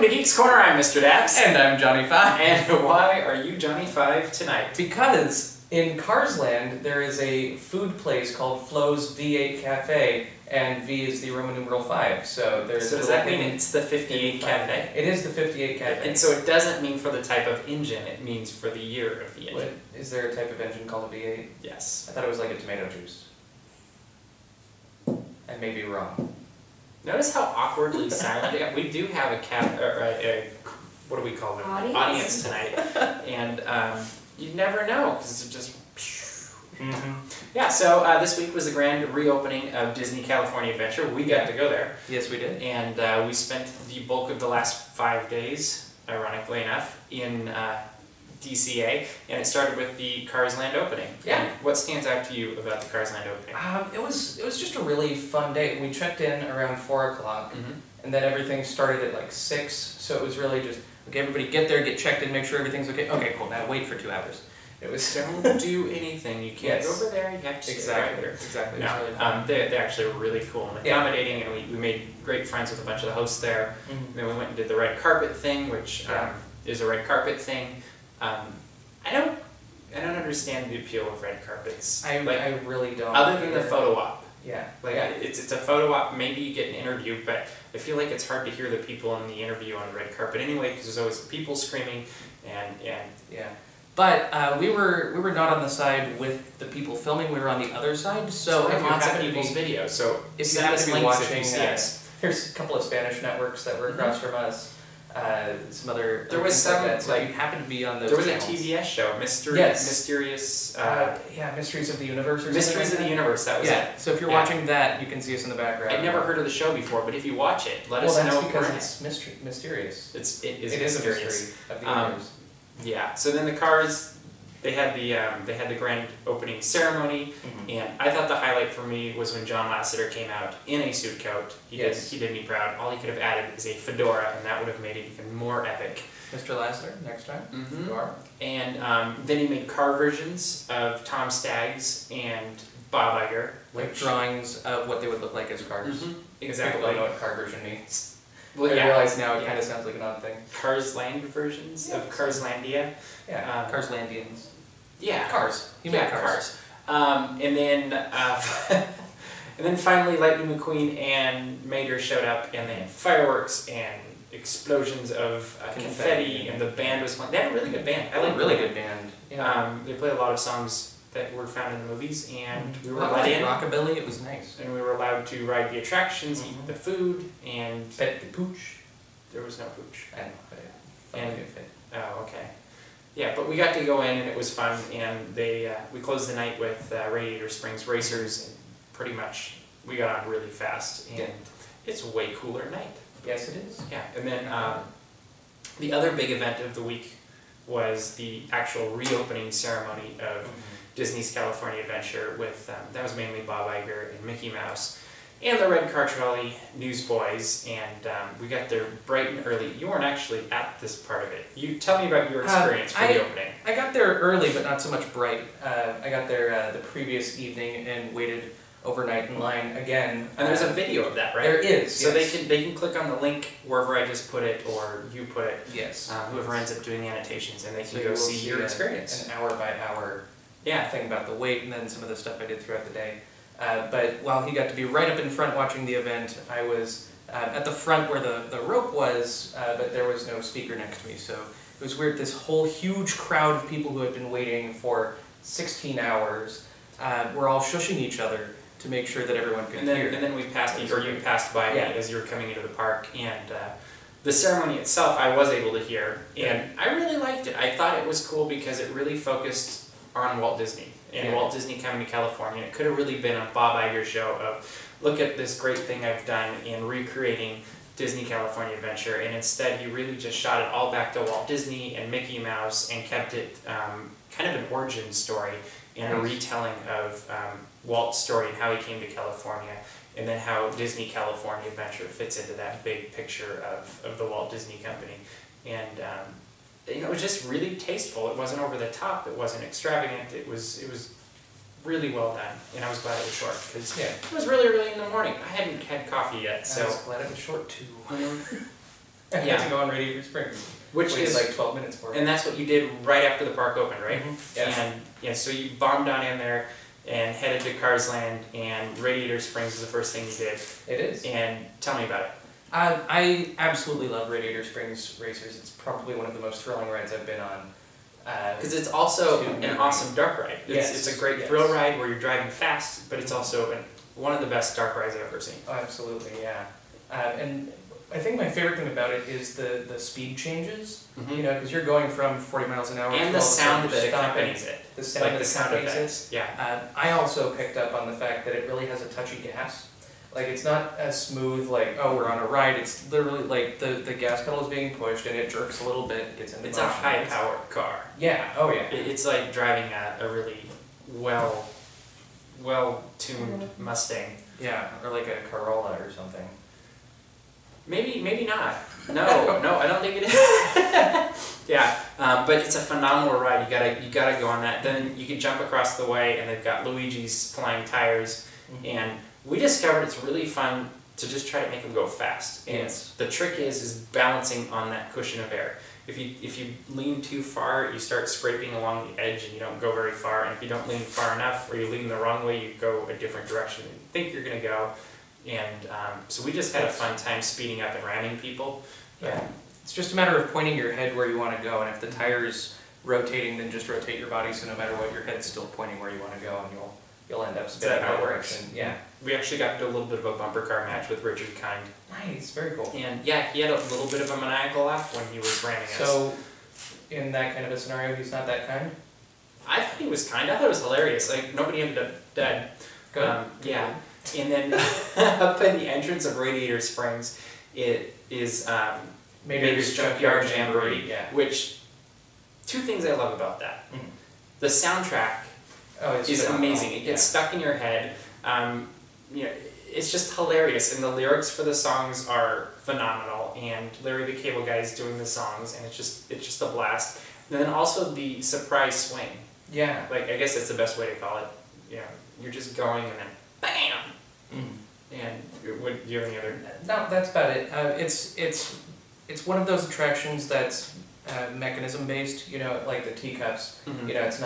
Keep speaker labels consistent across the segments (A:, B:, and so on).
A: to Geeks Corner. I'm Mr. DAPs.
B: And I'm Johnny 5.
A: And why are you Johnny 5 tonight?
B: Because in Cars Land, there is a food place called Flo's V8 Cafe, and V is the Roman numeral 5. So there's.
A: So does that mean it's the 58 Cafe?
B: It is the 58 Cafe.
A: And so it doesn't mean for the type of engine, it means for the year of the engine.
B: What, is there a type of engine called a V8?
A: Yes.
B: I thought it was like a tomato juice. I may be wrong.
A: Notice how awkwardly silent we do have a what do we call it? Audience tonight, and you never know because it's just. Yeah. So this week was the grand reopening of Disney California Adventure. We got to go there.
B: Yes, we did.
A: And we spent the bulk of the last 5 days, ironically enough, in DCA, and it started with the Cars Land opening.
B: Yeah.
A: And what stands out to you about the Cars Land opening?
B: It was just a really fun day. We checked in around 4 o'clock, and then everything started at like 6. So it was really just okay. Everybody get there, get checked in, make sure everything's okay. Okay, cool. Now wait for 2 hours. It was
A: don't do anything. You can't go over there. You have to sit right there.
B: Exactly.
A: No,
B: really
A: they actually were really cool and accommodating, and we made great friends with a bunch of the hosts there. Then we went and did the red carpet thing, which is a red carpet thing. I don't understand the appeal of red carpets.
B: I really don't.
A: Other than the photo op.
B: Yeah.
A: Like it's a photo op. Maybe you get an interview, but I feel like it's hard to hear the people in the interview on the red carpet anyway, because there's always people screaming and
B: yeah. But we were not on the side with the people filming. We were on the other side. So
A: we have lots of people's videos. So
B: if you happen to be watching, there's a couple of Spanish networks that were across from us. Some other.
A: There was some
B: like if you happen to be on those.
A: There was
B: channels.
A: a TBS show, Mysterious.
B: Mysteries of the Universe. Or
A: Mysteries of the Universe. That was it.
B: So if you're watching that, you can see us in the background.
A: I'd never heard of the show before, but if you watch it, let us know.
B: Well, that's because it's mysterious.
A: It is
B: a mystery of the universe.
A: Yeah. So then the Cars, they had the grand opening ceremony, and I thought the highlight for me was when John Lasseter came out in a suit coat. He did me proud. All he could have added is a fedora, and that would have made it even more epic.
B: Mr. Lasseter, next time. Fedora.
A: And then he made car versions of Tom Staggs and Bob Iger,
B: like drawings of what they would look like as cars.
A: Exactly.
B: People don't know what car version means.
A: Well,
B: I realize now it kind of sounds like an odd thing.
A: Cars Land versions of Carslandia.
B: Yeah, Carslandians.
A: Yeah.
B: Cars. He made cars.
A: And then finally Lightning McQueen and Mater showed up, and they had fireworks and explosions of confetti, and the band was fun. They had a really good band. I like
B: really good band. Yeah.
A: They played a lot of songs that were found in the movies, and we were
B: let in. Rockabilly, it was nice.
A: And we were allowed to ride the attractions, eat the food, and
B: pet the pooch.
A: There was no pooch.
B: I know, but
A: oh, okay. Yeah, but we got to go in, and it was fun, and we closed the night with Radiator Springs Racers, and pretty much we got on really fast, and it's a way cooler night.
B: Yes, it is.
A: Yeah, and then the other big event of the week was the actual reopening ceremony of Disney's California Adventure with, that was mainly Bob Iger and Mickey Mouse, and the red Car Trolley News Boys, and we got there bright and early. You weren't actually at this part of it. You tell me about your experience for the opening.
B: I got there early, but not so much bright. I got there the previous evening and waited overnight in line again.
A: And there's a video of that, right?
B: There is.
A: So they can click on the link wherever I just put it, or you put it.
B: Yes.
A: Whoever ends up doing the annotations, and they can go see your experience.
B: An hour by hour thing about the wait, and then some of the stuff I did throughout the day. But while he got to be right up in front watching the event, I was at the front where the rope was, but there was no speaker next to me. So it was weird. This whole huge crowd of people who had been waiting for 16 hours were all shushing each other to make sure that everyone could hear.
A: And then we passed you, or you passed by me as you were coming into the park, and the ceremony itself I was able to hear, and I really liked it. I thought it was cool because it really focused on Walt Disney, and Walt Disney coming to California. It could have really been a Bob Iger show of, look at this great thing I've done in recreating Disney California Adventure, and instead he really just shot it all back to Walt Disney and Mickey Mouse and kept it kind of an origin story and a retelling of Walt's story and how he came to California, and then how Disney California Adventure fits into that big picture of the Walt Disney Company. And it was just really tasteful. It wasn't over the top. It wasn't extravagant. It was really well done, and I was glad it was short because it was really early in the morning. I hadn't had coffee yet, so
B: I was glad it was short too. to go on Radiator Springs.
A: Which is
B: like 12 minutes for it.
A: And that's what you did right after the park opened, right?
B: Yeah.
A: And yeah, so you bombed on in there and headed to Cars Land, and Radiator Springs is the first thing you did.
B: It is.
A: And tell me about it.
B: I absolutely love Radiator Springs Racers. It's probably one of the most thrilling rides I've been on.
A: Because it's also an awesome dark ride. It's a great thrill ride where you're driving fast, but it's also one of the best dark rides I've ever seen.
B: Oh, absolutely, yeah. And I think my favorite thing about it is the speed changes. You know, because you're going from 40 miles an hour
A: and the sound that accompanies it.
B: The sound that accompanies it.
A: Yeah.
B: I also picked up on the fact that it really has a touchy gas. Like, it's not as smooth, like, oh, we're on a ride. It's literally, like, the gas pedal is being pushed, and it jerks a little bit, gets into motion.
A: It's a high-powered car.
B: Yeah, oh yeah.
A: It's like driving a really well-tuned Mustang.
B: Yeah, or like a Corolla or something.
A: Maybe not. No, I don't think it is. Yeah, but it's a phenomenal ride. You gotta go on that. Then you can jump across the way, and they've got Luigi's flying tires, and we discovered it's really fun to just try to make them go fast. And the trick is balancing on that cushion of air. If you lean too far, you start scraping along the edge and you don't go very far. And if you don't lean far enough, or you lean the wrong way, you go a different direction than you think you're gonna go. And so we just had a fun time speeding up and ramming people.
B: Yeah, it's just a matter of pointing your head where you want to go, and if the tire's rotating, then just rotate your body, so no matter what, your head's still pointing where you want to go, and you'll end up spinning that direction. Yeah.
A: We actually got into a little bit of a bumper car match with Richard Kind.
B: Nice, very cool.
A: And yeah, he had a little bit of a maniacal laugh when he was ramming us.
B: So, in that kind of a scenario, he's not that kind?
A: I thought he was kind. I thought it was hilarious. Like, nobody ended up dead.
B: Good.
A: Yeah. And then up in the entrance of Radiator Springs, it is Mater's Junkyard Jamboree, which, two things I love about that. The soundtrack is amazing. It gets stuck in your head. You know, it's just hilarious, and the lyrics for the songs are phenomenal. And Larry the Cable Guy is doing the songs, and it's just a blast. And then also the surprise swing.
B: Yeah.
A: Like, I guess that's the best way to call it. You know, you're just going and then bam. And do you have any other?
B: No, that's about it. It's one of those attractions that's mechanism based. You know, like the teacups. You know, it's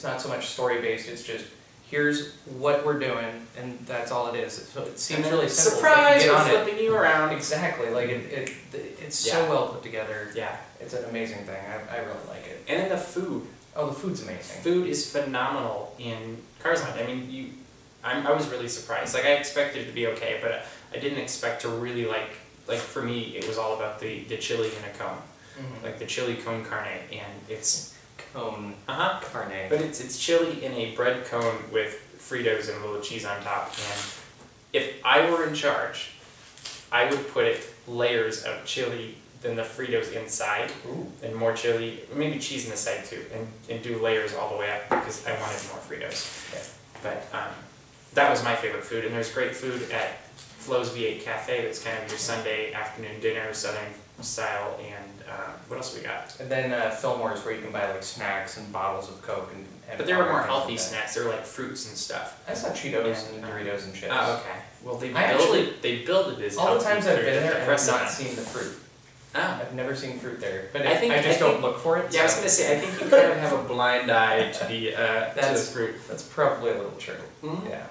B: not so much story based. It's just, here's what we're doing, and that's all it is. So it seems really simple.
A: Surprise! We're flipping you around.
B: Exactly. Like it's so well put together.
A: Yeah.
B: It's an amazing thing. I really like it.
A: And then the food.
B: Oh, the food's amazing.
A: Food is phenomenal in Cars Land. I mean, I was really surprised. Like, I expected it to be okay, but I didn't expect to really like for me, it was all about the chili in a cone. Like the chili cone carne, and it's
B: cone carne.
A: But it's chili in a bread cone with Fritos and a little cheese on top. And if I were in charge, I would put layers of chili, then the Fritos inside, and more chili, maybe cheese in the side too, and do layers all the way up because I wanted more Fritos.
B: Yeah.
A: But that was my favorite food, and there's great food at Flo's V8 Cafe. That's kind of your Sunday afternoon dinner, Southern style, and what else we got?
B: And then Fillmore's, where you can buy like snacks and bottles of Coke and
A: but they were more healthy snacks. They were like fruits and stuff.
B: I saw Cheetos and Doritos and chips.
A: Oh, okay. Well, they build it as
B: all the times I've been there,
A: I've
B: not seen the fruit. I've never seen fruit there, but I just don't look for it.
A: Yeah, I was gonna say, I think you kind of have a blind eye to the fruit.
B: That's probably a little true. Yeah.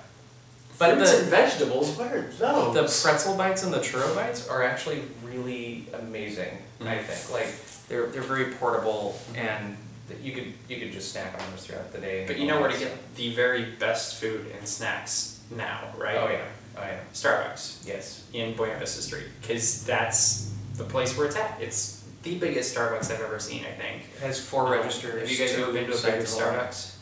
A: But fruits and vegetables, what are those?
B: The pretzel bites and the churro bites are actually really amazing. I think, like, they're very portable, and you could just snack on those throughout the day.
A: But you know where to get the very best food and snacks now, right?
B: Oh yeah.
A: Starbucks.
B: Yes.
A: In Buena Vista Street, because that's the place where it's at. It's the biggest Starbucks I've ever seen, I think.
B: It has 4 registers.
A: Have you guys ever been to a bigger Starbucks?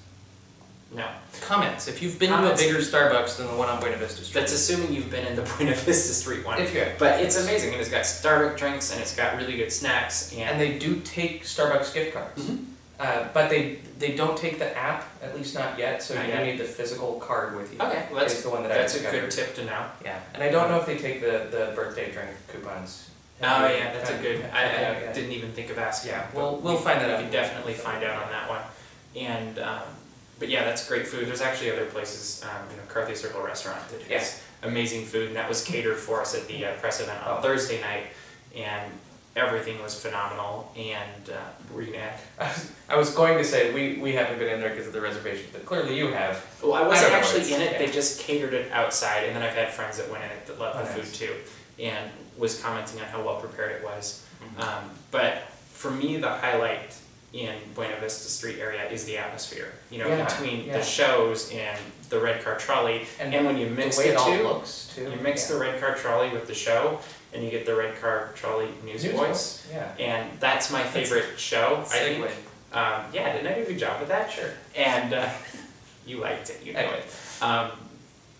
A: No.
B: Comments. If you've been to a bigger Starbucks than the one on Buena Vista Street.
A: That's assuming you've been in the Buena Vista Street one.
B: If you have.
A: But it's amazing, and it's got Starbucks drinks, and it's got really good snacks. And
B: they do take Starbucks gift cards. But they don't take the app, at least not yet, so you need the physical card with you.
A: Okay, well that's the one that's a good tip to know.
B: Yeah, and I don't know if they take the birthday drink coupons.
A: Oh yeah, that's a good, I didn't even think of asking.
B: Yeah, we'll find that out.
A: We can definitely find out on that one. And, but yeah, that's great food. There's actually other places, Carthay Circle Restaurant that has amazing food, and that was catered for us at the press event on Thursday night. And everything was phenomenal. And what were you going to add?
B: I was going to say, we haven't been in there because of the reservation, but clearly you have.
A: Well, I wasn't actually in it. They just catered it outside, and then I've had friends that went in it that loved the food too, and was commenting on how well prepared it was. But for me, the highlight in Buena Vista Street area is the atmosphere. You know, between the shows and the red car trolley, and when you mix the two, you mix the red car trolley with the show, and you get the red car trolley News Boys. And that's my favorite show. I think. Yeah, didn't I do a good job with that? Sure. And you liked it, you know it.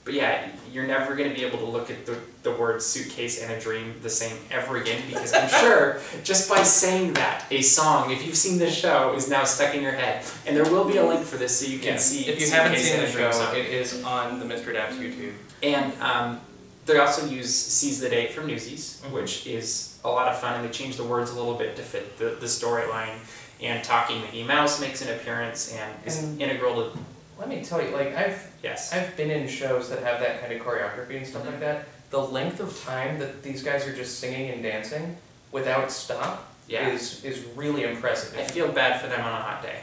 A: But yeah, you're never going to be able to look at the word suitcase and a dream the same ever again, because I'm sure just by saying that, a song, if you've seen the show, is now stuck in your head. And there will be a link for this so you can see.
B: If you haven't seen the show, it is on the Mr. DAPs YouTube.
A: And they also use Seize the Date from Newsies, which is a lot of fun, and they change the words a little bit to fit the storyline. And Talking Mickey Mouse makes an appearance and is integral to...
B: Let me tell you, like, I've been in shows that have that kind of choreography and stuff like that. The length of time that these guys are just singing and dancing without stop is really impressive.
A: I feel bad for them on a hot day.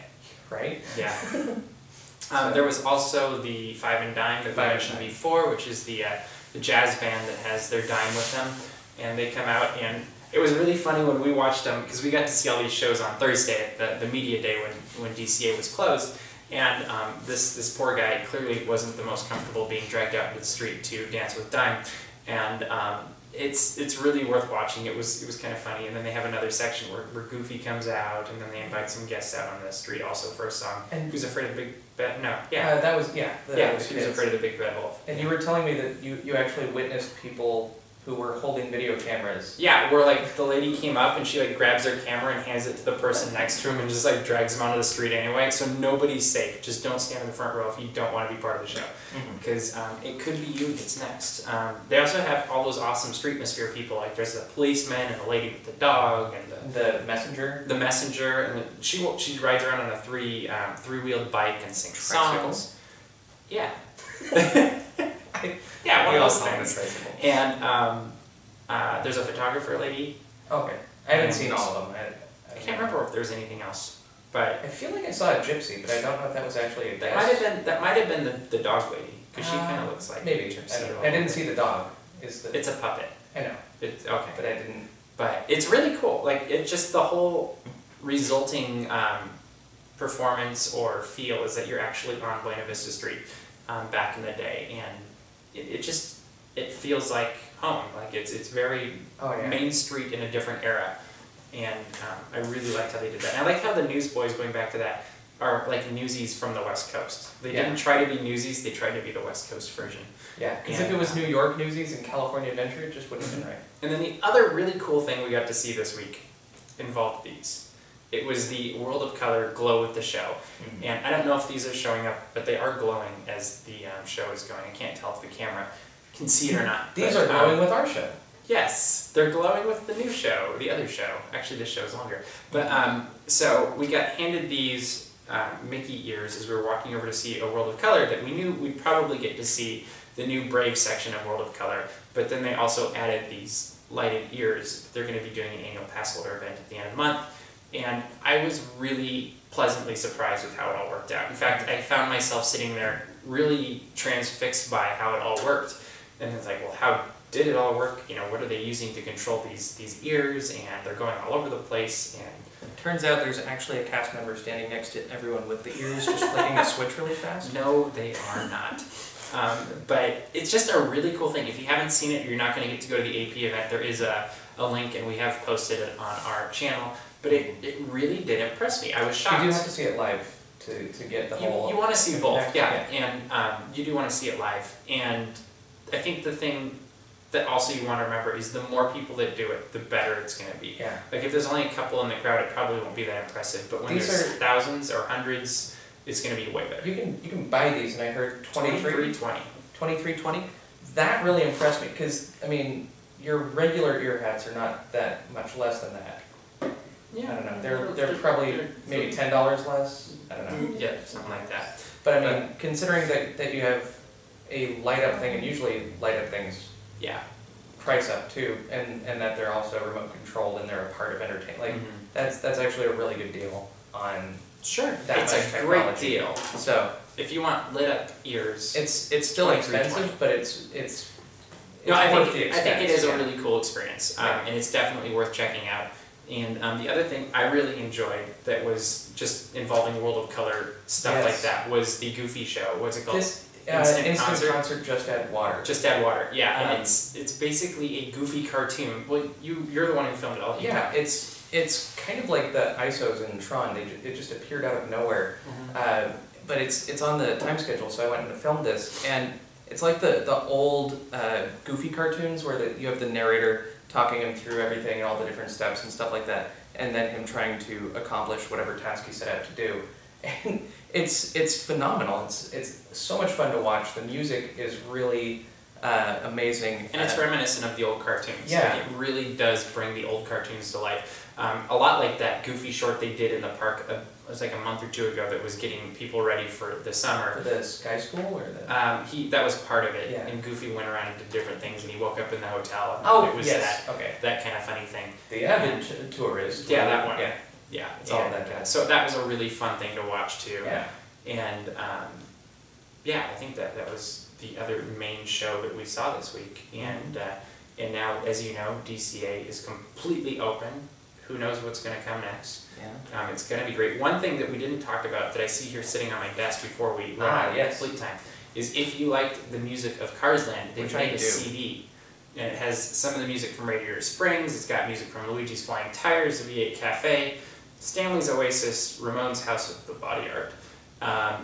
B: Right?
A: Yeah. There was also the Five and Dime that we mentioned before, which is the jazz band that has their dime with them. And they come out, and it was really funny when we watched them, because we got to see all these shows on Thursday at the media day when DCA was closed. And this poor guy clearly wasn't the most comfortable being dragged out into the street to dance with Dime, and it's really worth watching. It was kind of funny. And then they have another section where Goofy comes out, and then they invite some guests out on the street also for a song. And Who's Afraid of the Big Bad? No,
B: that was
A: Who's Afraid of the Big Bad Wolf?
B: And you were telling me that you actually witnessed people who were holding video cameras.
A: Yeah, where like the lady came up and she like grabs her camera and hands it to the person next to him and just like drags him onto the street anyway. So nobody's safe. Just don't stand in the front row if you don't want to be part of the show, because it could be you that's next. They also have all those awesome streetmosphere people. Like there's a policeman and a lady with the dog and
B: the messenger. The messenger,
A: and she rides around on a three-wheeled bike and sings songs. Yeah. Yeah, one of those things. And there's a photographer lady.
B: Okay. I haven't seen all of them.
A: I can't remember if there's anything else. But
B: I feel like I saw a gypsy, but I don't know if that was actually a
A: guest. That might have been the dog lady, because she kind of looks like
B: maybe a gypsy. I didn't see the dog.
A: It's a puppet.
B: I know.
A: It's okay.
B: But I didn't.
A: But it's really cool. Like it just the whole resulting performance or feel is that you're actually on Buena Vista Street back in the day, and it feels like home. Like it's very Main Street in a different era, and I really liked how they did that. And I like how the Newsboys, going back to that, are like Newsies from the West Coast. They didn't try to be Newsies; they tried to be the West Coast version.
B: Yeah, because if it was New York Newsies and California Adventure, it just wouldn't have been right.
A: And then the other really cool thing we got to see this week involved these. It was the World of Color Glow with the Show. And I don't know if these are showing up, but they are glowing as the show is going. I can't tell if the camera can see it or not.
B: These are glowing with our show.
A: Yes, they're glowing with the new show, the other show. Actually, this show is longer. But so we got handed these Mickey ears as we were walking over to see a World of Color that we knew we'd probably get to see the new Brave section of World of Color. But then they also added these lighted ears. They're going to be doing an annual pass holder event at the end of the month. And I was really pleasantly surprised with how it all worked out. In fact, I found myself sitting there really transfixed by how it all worked. And it's like, well, how did it all work? You know, what are they using to control these ears? And they're going all over the place. And
B: it turns out there's actually a cast member standing next to everyone with the ears, just flicking a switch really fast.
A: No, they are not. But it's just a really cool thing. If you haven't seen it, you're not going to get to go to the AP event. There is a link, and we have posted it on our channel. But it really did impress me. I was shocked.
B: You do have to see it live to get the whole...
A: You want to see both, and you do want to see it live. And I think the thing that also you want to remember is the more people that do it, the better it's going to be.
B: Yeah.
A: Like if there's only a couple in the crowd, it probably won't be that impressive. But when there's thousands or hundreds, it's going to be way better.
B: You can buy these, and I heard $23.20. $23.20. That really impressed me, because I mean, your regular ear hats are not that much less than that.
A: Yeah.
B: I don't know. They're probably maybe $10 less. I don't know.
A: Yeah, something like that.
B: But I mean, considering that you have a light up thing, and usually light up things price up too, and that they're also remote controlled and they're a part of entertainment. Like that's actually a really good deal on that
A: it's
B: much
A: a
B: technology.
A: great deal.
B: So
A: if you want lit up ears,
B: it's still expensive, but it's
A: no, I
B: worth
A: think
B: the expense.
A: it is a really cool experience, and it's definitely worth checking out. And the other thing I really enjoyed that was just involving World of Color stuff like that was the Goofy show. What's it called?
B: Instant concert. Just Add Water.
A: Just Add Water. Yeah, and it's basically a Goofy cartoon. Well, you're the one who filmed it all.
B: Yeah, it's kind of like the ISOs in Tron. It just appeared out of nowhere. But it's on the time schedule, so I went and filmed this, and it's like the old Goofy cartoons where you have the narrator talking him through everything and all the different steps and stuff like that, and then him trying to accomplish whatever task he set out to do. And it's phenomenal. It's so much fun to watch. The music is really amazing.
A: And it's reminiscent of the old cartoons.
B: Yeah.
A: Like, it really does bring the old cartoons to life. A lot like that Goofy short they did in the park, it was like a month or two ago, that was getting people ready for the summer.
B: For the Sky School or the...
A: that was part of it,
B: Yeah.
A: and Goofy went around and did different things, and he woke up in the hotel, and it was that kind of funny thing.
B: The Avid Tourist.
A: Yeah, that one.
B: Yeah, it's all that jazz.
A: So that was a really fun thing to watch too.
B: Yeah.
A: And I think that was the other main show that we saw this week. And now, as you know, DCA is completely open. Who knows what's going to come next?
B: Yeah.
A: It's going to be great. One thing that we didn't talk about that I see here sitting on my desk before we run out of complete time is if you liked the music of Cars Land, they've made a CD. And it has some of the music from Radiator Springs, it's got music from Luigi's Flying Tires, the V8 Cafe, Stanley's Oasis, Ramon's House of the Body Art,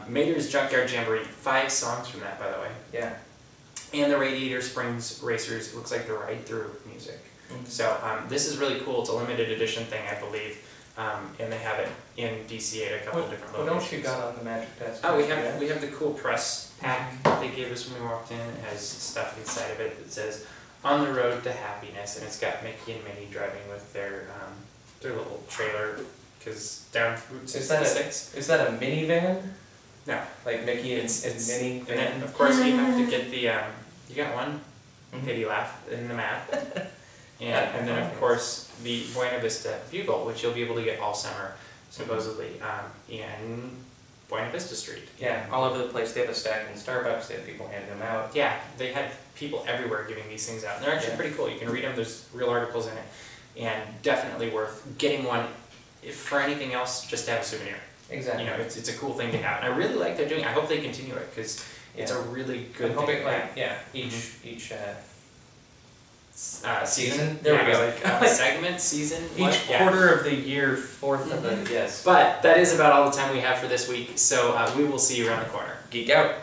A: Mater's Junkyard Jamboree, 5 songs from that, by the way.
B: Yeah.
A: And the Radiator Springs Racers, it looks like the ride-through music. So this is really cool. It's a limited edition thing, I believe, and they have it in DCA at a couple of different locations.
B: What else you got on the Magic Desk?
A: Oh, we have the cool press pack that they gave us when we walked in. It has stuff inside of it that says "On the Road to Happiness," and it's got Mickey and Minnie driving with their little trailer, because down Route 66.
B: Is that a minivan?
A: No,
B: like Mickey and Minnie.
A: And then of course you have to get the you got one pity laugh in the map. And then, of course, the Buena Vista Bugle, which you'll be able to get all summer, supposedly, in Buena Vista Street.
B: Yeah, all over the place. They have a stack in Starbucks. They have people handing them out.
A: Yeah, they had people everywhere giving these things out. And they're actually pretty cool. You can read them. There's real articles in it. And definitely worth getting one. If for anything else, just to have a souvenir.
B: Exactly.
A: You know, it's a cool thing to have. And I really like they're doing it. I hope they continue it, because it's a really good thing.
B: Each
A: season.
B: There we go.
A: Like segment, season.
B: Each quarter of the year, fourth of the
A: But that is about all the time we have for this week. So we will see you around the corner.
B: Geek out.